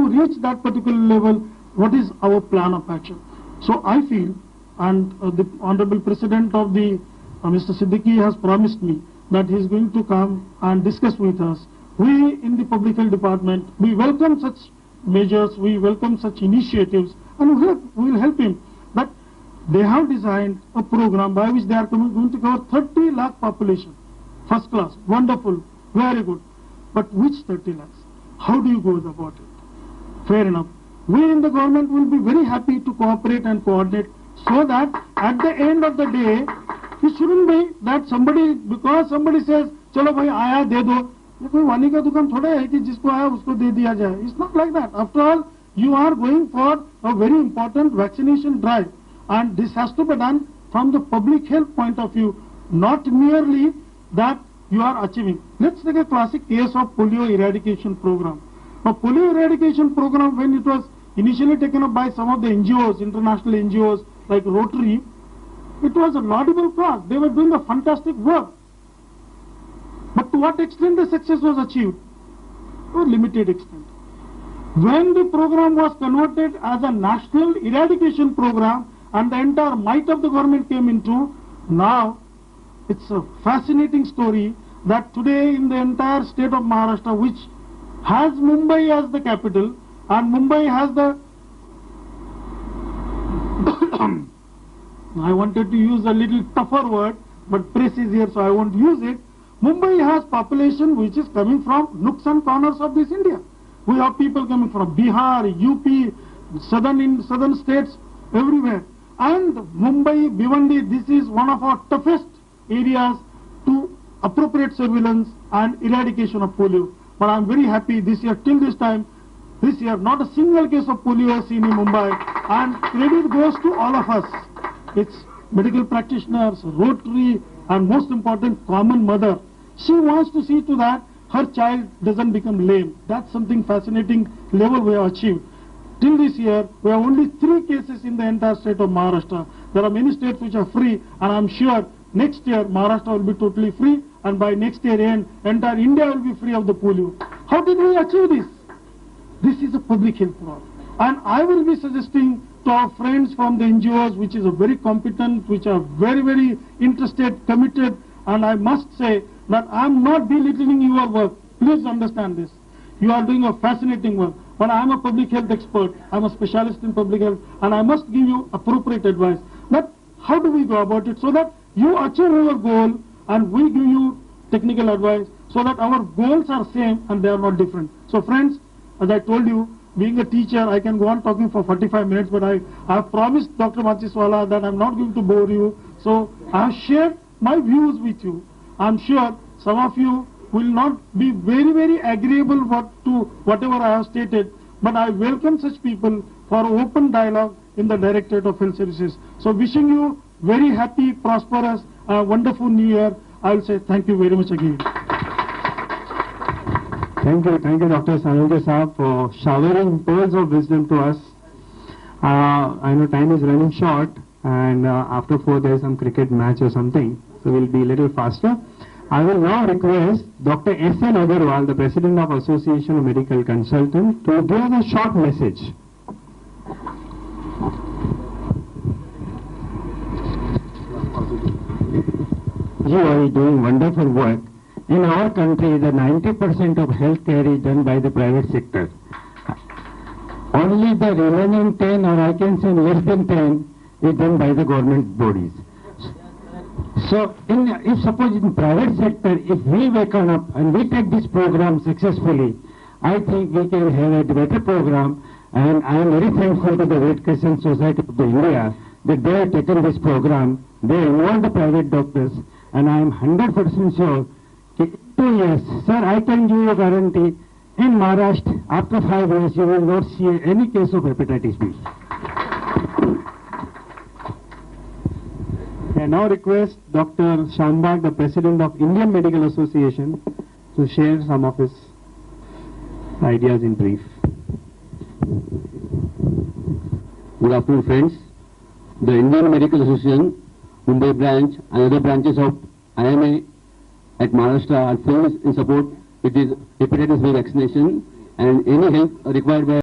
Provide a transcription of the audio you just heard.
to reach that particular level, what is our plan of action? So I feel, and the Honorable President of the Mr. Siddiqui has promised me that he is going to come and discuss with us. We in the Public Health Department, we welcome such measures, we welcome such initiatives, and we will help him. But they have designed a program by which they are going to cover 30 lakh population. First class, wonderful, very good. But which 30 lakhs? How do you go about it? Fair enough. We in the government will be very happy to cooperate and coordinate, so that at the end of the day, it shouldn't be that somebody, because somebody says, "Chalo bhai, aaya de do." ये कोई वानी का दुकान थोड़ा है कि जिसको आया उसको दे दिया जाए. It's not like that. After all, you are going for a very important vaccination drive, and this has to be done from the public health point of view, not merely that you are achieving. Let's take a classic case of polio eradication program. Now, polio eradication program, when it was initially taken up by some of the NGOs, international NGOs like Rotary, it was a laudable cause. They were doing a fantastic work. But to what extent the success was achieved? To a limited extent. When the program was converted as a national eradication program and the entire might of the government came into, now it's a fascinating story that today in the entire state of Maharashtra, which has Mumbai as the capital, and Mumbai has the I wanted to use a little tougher word, but press is here, so I won't use it. Mumbai has population which is coming from nooks and corners of this India. We have people coming from Bihar, UP, southern states, everywhere. And Mumbai, Bhiwandi, this is one of our toughest areas to appropriate surveillance and eradication of polio. But I am very happy this year, till this time, this year, not a single case of polio is seen in Mumbai, and credit goes to all of us. It's medical practitioners, Rotary, and most important, common mother. She wants to see to that her child doesn't become lame. That's something fascinating level we have achieved. Till this year, we have only 3 cases in the entire state of Maharashtra. There are many states which are free, and I'm sure next year Maharashtra will be totally free, and by next year end, entire India will be free of the polio. How did we achieve this? This is a public health problem. And I will be suggesting to our friends from the NGOs, which is a very competent, which are very, very interested, committed, and I must say that I am not belittling your work. Please understand this. You are doing a fascinating work. But I am a public health expert. I am a specialist in public health, and I must give you appropriate advice. But how do we go about it so that you achieve your goal and we give you technical advice so that our goals are same and they are not different. So friends, as I told you, being a teacher, I can go on talking for 45 minutes, but I have promised Dr. Machhiswala that I am not going to bore you. So I have shared my views with you. I am sure some of you will not be very, very agreeable to whatever I have stated, but I welcome such people for open dialogue in the Directorate of Health Services. So wishing you very happy, prosperous, wonderful New Year. I will say thank you very much again. Thank you, Dr. Sanojay Saab, for showering pearls of wisdom to us. I know time is running short, and after 4 there is some cricket match or something, so we'll be a little faster. I will now request Dr. S.N. Agarwal, the President of Association of Medical Consultants, to give us a short message. You are doing wonderful work. In our country, the 90% of healthcare is done by the private sector. Only the remaining 10, or I can say less than 10, is done by the government bodies. So, if suppose in private sector, if we waken up and we take this program successfully, I think we can have a better program, and I am very thankful to the Red Crescent Society of India that they have taken this program. They involve the private doctors, and I am 100% sure that 2 years, sir, I can give you a guarantee, in Maharashtra, after 5 years, you will not see any case of hepatitis B. I now request Dr. Shambhag, the President of Indian Medical Association, to share some of his ideas in brief. Good afternoon, friends. The Indian Medical Association, Mumbai branch and other branches of IMA at Maharashtra are fully in support with this hepatitis B vaccination and any help required by